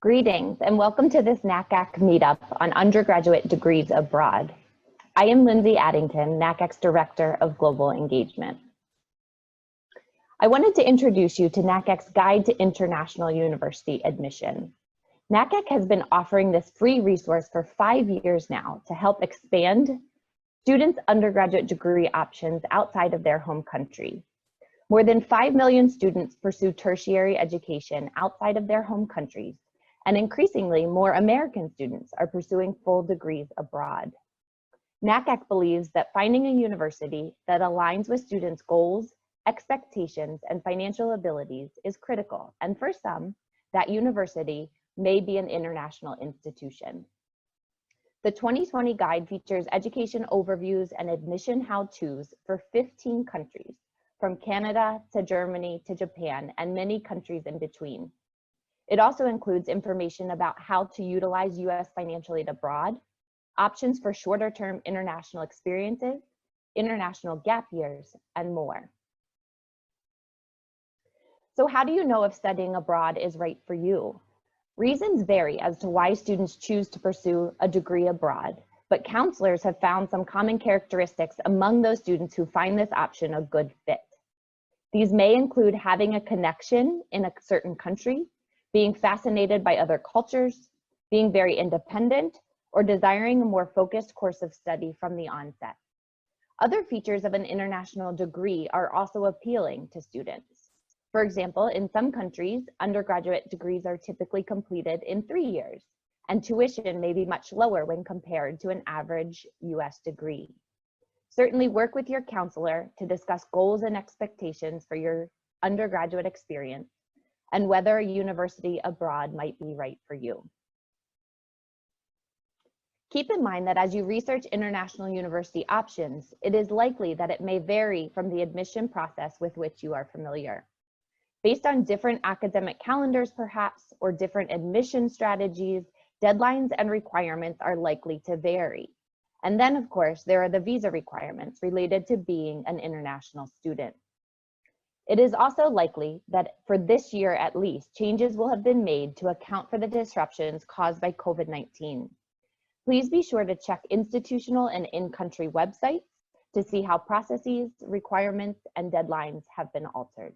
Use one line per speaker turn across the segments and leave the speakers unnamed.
Greetings and welcome to this NACAC meetup on undergraduate degrees abroad. I am Lindsay Addington, NACAC's Director of Global Engagement. I wanted to introduce you to NACAC's Guide to International University Admission. NACAC has been offering this free resource for 5 years now to help expand students' undergraduate degree options outside of their home country. More than 5 million students pursue tertiary education outside of their home countries, and increasingly more American students are pursuing full degrees abroad. NACAC believes that finding a university that aligns with students' goals, expectations, and financial abilities is critical, and for some, that university may be an international institution. The 2020 guide features education overviews and admission how-tos for 15 countries, from Canada to Germany to Japan, and many countries in between. It also includes information about how to utilize U.S. financial aid abroad, options for shorter-term international experiences, international gap years, and more. So how do you know if studying abroad is right for you? Reasons vary as to why students choose to pursue a degree abroad, but counselors have found some common characteristics among those students who find this option a good fit. These may include having a connection in a certain country, being fascinated by other cultures, being very independent, or desiring a more focused course of study from the onset. Other features of an international degree are also appealing to students. For example, in some countries, undergraduate degrees are typically completed in 3 years, and tuition may be much lower when compared to an average US degree. Certainly work with your counselor to discuss goals and expectations for your undergraduate experience, and whether a university abroad might be right for you. Keep in mind that as you research international university options, it is likely that it may vary from the admission process with which you are familiar. Based on different academic calendars perhaps, or different admission strategies, deadlines and requirements are likely to vary. And then of course, there are the visa requirements related to being an international student. It is also likely that for this year at least, changes will have been made to account for the disruptions caused by COVID-19. Please be sure to check institutional and in-country websites to see how processes, requirements, and deadlines have been altered.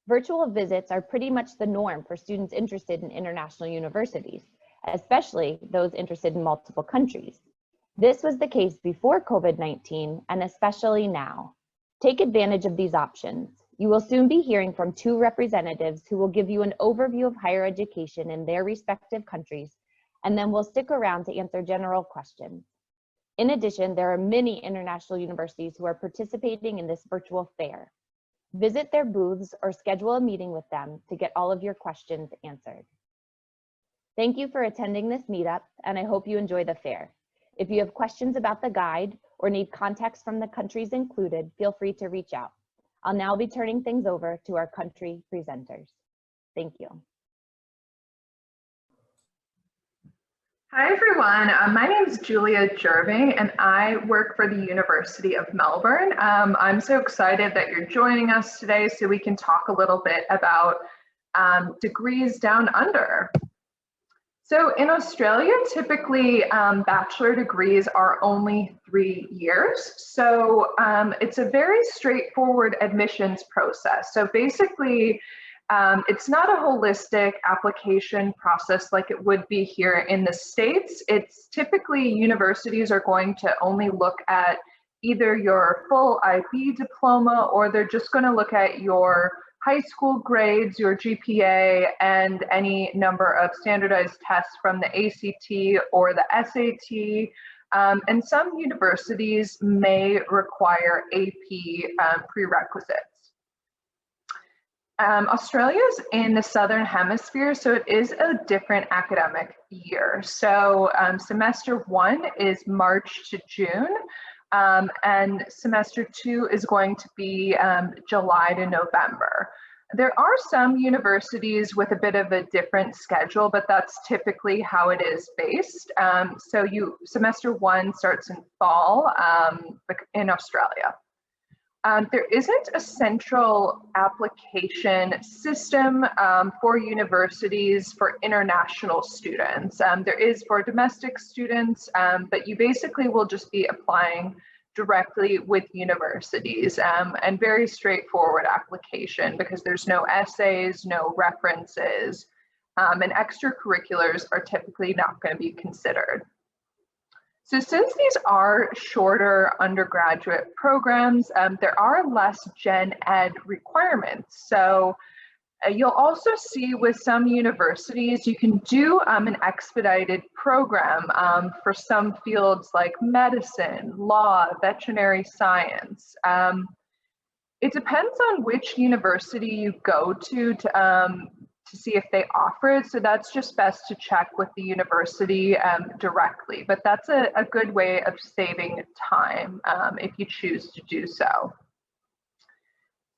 Virtual visits are pretty much the norm for students interested in international universities, especially those interested in multiple countries. This was the case before COVID-19 and especially now. Take advantage of these options. You will soon be hearing from 2 representatives who will give you an overview of higher education in their respective countries, and then we'll stick around to answer general questions. In addition, there are many international universities who are participating in this virtual fair. Visit their booths or schedule a meeting with them to get all of your questions answered. Thank you for attending this meetup, and I hope you enjoy the fair. If you have questions about the guide or need context from the countries included, feel free to reach out. I'll now be turning things over to our country presenters. Thank you.
Hi everyone, my name is Julia Jerving and I work for the University of Melbourne. I'm so excited that you're joining us today so we can talk a little bit about degrees down under. So in Australia, typically bachelor degrees are only 3 years. So it's a very straightforward admissions process. So basically, it's not a holistic application process like it would be here in the States. It's typically universities are going to only look at either your full IB diploma, or they're just going to look at your high school grades, your GPA, and any number of standardized tests from the ACT or the SAT. And some universities may require AP prerequisites. Australia's in the Southern Hemisphere, so it is a different academic year. So semester 1 is March to June, and semester 2 is going to be July to November. There are some universities with a bit of a different schedule, but that's typically how it is based. So semester 1 starts in fall in Australia. There isn't a central application system for universities for international students. There is for domestic students, but you basically will just be applying directly with universities, and very straightforward application because there's no essays, no references, and extracurriculars are typically not going to be considered. So since these are shorter undergraduate programs, there are less gen ed requirements. So you'll also see with some universities, you can do an expedited program for some fields like medicine, law, veterinary science. It depends on which university you go to see if they offer it. So that's just best to check with the university directly, but that's a good way of saving time if you choose to do so.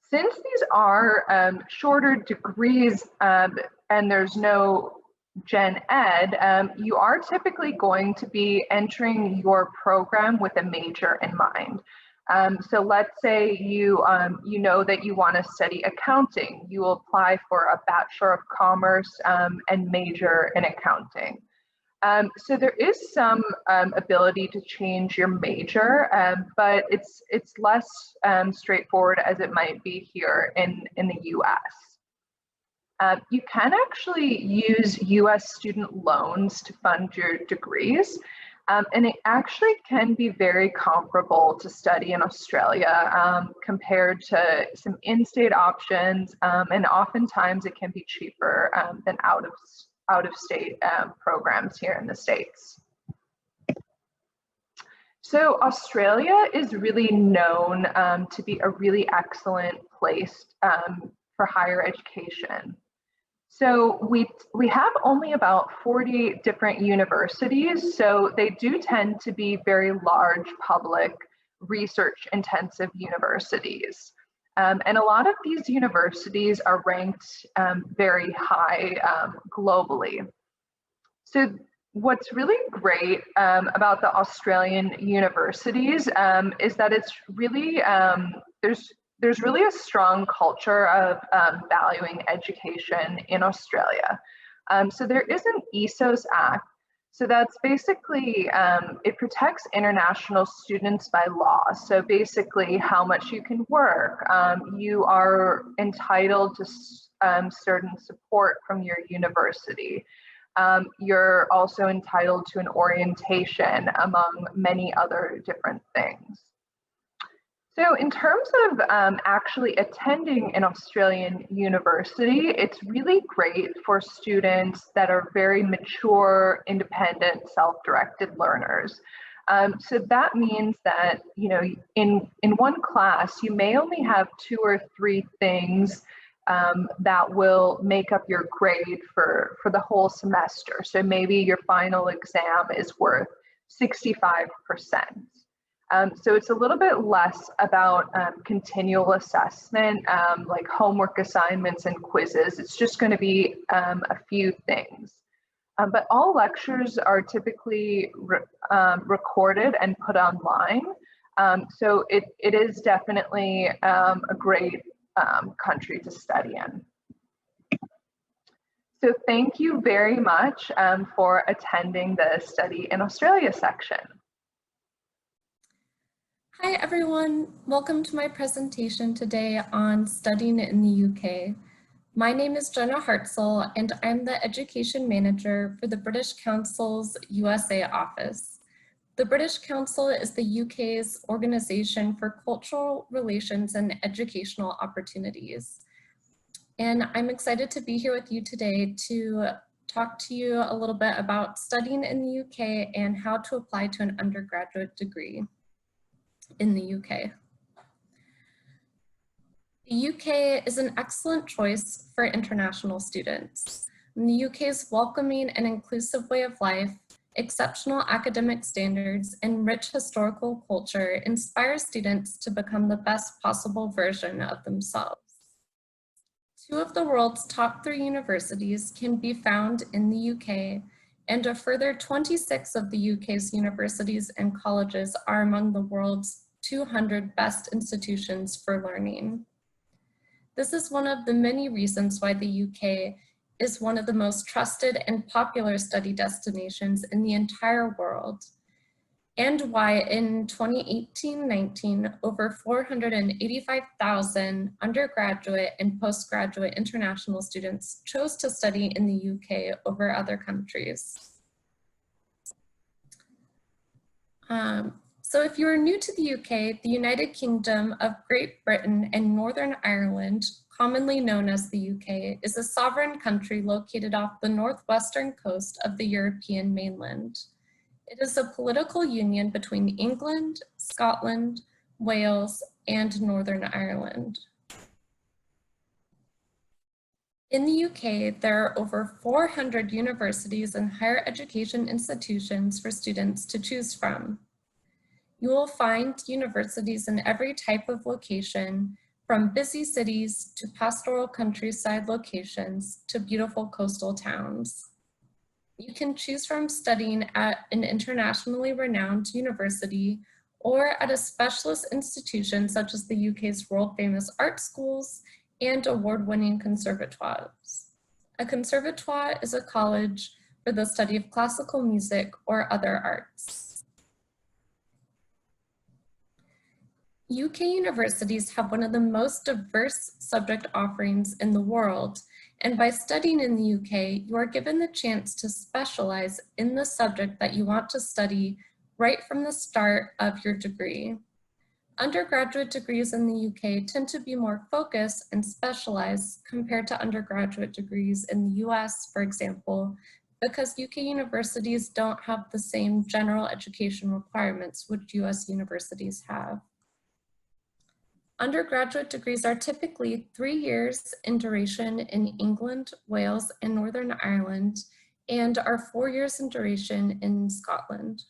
Since these are shorter degrees and there's no gen ed, you are typically going to be entering your program with a major in mind. So let's say you know that you want to study accounting. You will apply for a Bachelor of Commerce and major in accounting. So there is some ability to change your major, but it's less straightforward as it might be here in the US. You can actually use US student loans to fund your degrees. And it actually can be very comparable to study in Australia compared to some in-state options, and oftentimes it can be cheaper than out-of-state programs here in the States. So Australia is really known to be a really excellent place for higher education. So we have only about 40 different universities, so they do tend to be very large public research intensive universities. And a lot of these universities are ranked very high globally. So what's really great about the Australian universities is that it's really, there's really a strong culture of valuing education in Australia. So there is an ESOS Act. So that's basically, it protects international students by law. So basically how much you can work. You are entitled to certain support from your university. You're also entitled to an orientation among many other different things. So in terms of actually attending an Australian university, it's really great for students that are very mature, independent, self-directed learners. So that means that, you know, in one class, you may only have 2 or 3 things that will make up your grade for the whole semester. So maybe your final exam is worth 65%. So it's a little bit less about continual assessment, like homework assignments and quizzes. It's just going to be a few things. But all lectures are typically recorded and put online. So it is definitely a great country to study in. So thank you very much for attending the Study in Australia section.
Hi everyone, welcome to my presentation today on studying in the UK. My name is Jenna Hartzell and I'm the Education Manager for the British Council's USA office. The British Council is the UK's organization for cultural relations and educational opportunities. And I'm excited to be here with you today to talk to you a little bit about studying in the UK and how to apply to an undergraduate degree in the UK. The UK is an excellent choice for international students. And the UK's welcoming and inclusive way of life, exceptional academic standards, and rich historical culture inspire students to become the best possible version of themselves. 2 of the world's top 3 universities can be found in the UK, and a further 26 of the UK's universities and colleges are among the world's 200 best institutions for learning. This is one of the many reasons why the UK is one of the most trusted and popular study destinations in the entire world, and why in 2018-19, over 485,000 undergraduate and postgraduate international students chose to study in the UK over other countries. So if you are new to the UK, the United Kingdom of Great Britain and Northern Ireland, commonly known as the UK, is a sovereign country located off the northwestern coast of the European mainland. It is a political union between England, Scotland, Wales, and Northern Ireland. In the UK, there are over 400 universities and higher education institutions for students to choose from. You will find universities in every type of location, from busy cities to pastoral countryside locations to beautiful coastal towns. You can choose from studying at an internationally renowned university or at a specialist institution such as the UK's world-famous art schools and award-winning conservatoires. A conservatoire is a college for the study of classical music or other arts. UK universities have one of the most diverse subject offerings in the world, and by studying in the UK, you are given the chance to specialize in the subject that you want to study right from the start of your degree. Undergraduate degrees in the UK tend to be more focused and specialized compared to undergraduate degrees in the US, for example, because UK universities don't have the same general education requirements which US universities have. Undergraduate degrees are typically 3 years in duration in England, Wales, and Northern Ireland, and are 4 years in duration in Scotland.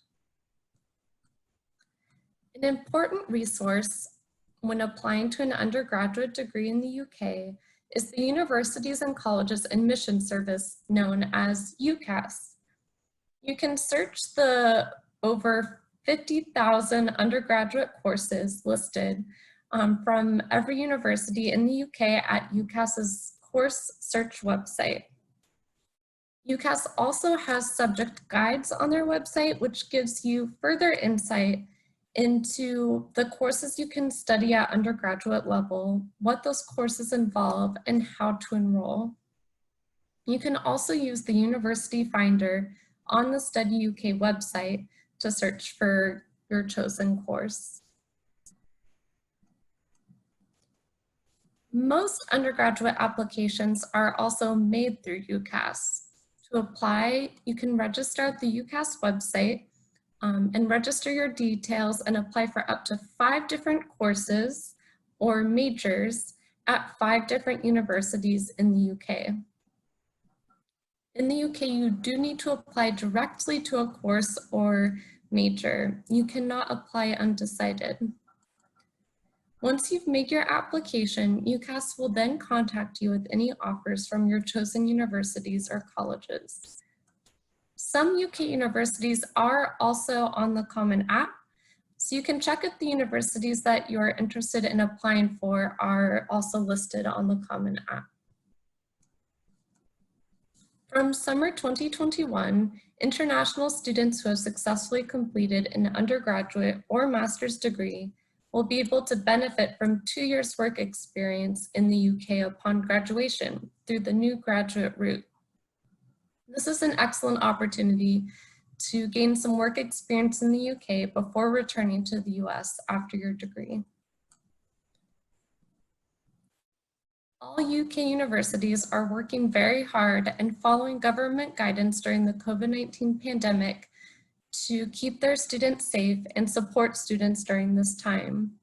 An important resource when applying to an undergraduate degree in the UK is the Universities and Colleges Admission Service known as Ucas. You can search the over 50,000 undergraduate courses listed from every university in the UK at Ucas's course search website. Ucas also has subject guides on their website, which gives you further insight into the courses you can study at undergraduate level, what those courses involve, and how to enroll. You can also use the University Finder on the Study UK website to search for your chosen course. Most undergraduate applications are also made through Ucas. To apply, you can register at the Ucas website and register your details and apply for up to 5 different courses or majors at 5 different universities in the UK. In the UK, you do need to apply directly to a course or major. You cannot apply undecided. Once you've made your application, Ucas will then contact you with any offers from your chosen universities or colleges. Some UK universities are also on the Common App, so you can check if the universities that you're interested in applying for are also listed on the Common App. From summer 2021, international students who have successfully completed an undergraduate or master's degree will be able to benefit from 2 years work experience in the UK upon graduation through the new graduate route. This is an excellent opportunity to gain some work experience in the UK before returning to the US after your degree. All UK universities are working very hard and following government guidance during the COVID-19 pandemic to keep their students safe and support students during this time.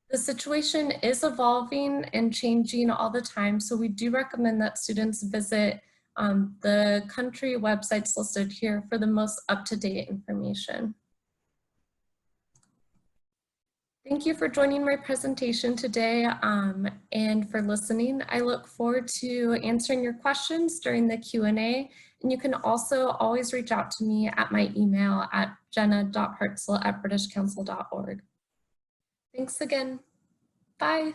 The situation is evolving and changing all the time, so we do recommend that students visit the country websites listed here for the most up-to-date information. Thank you for joining my presentation today and for listening. I look forward to answering your questions during the Q&A, and you can also always reach out to me at my email at jenna.hartzell@britishcouncil.org. Thanks again. Bye.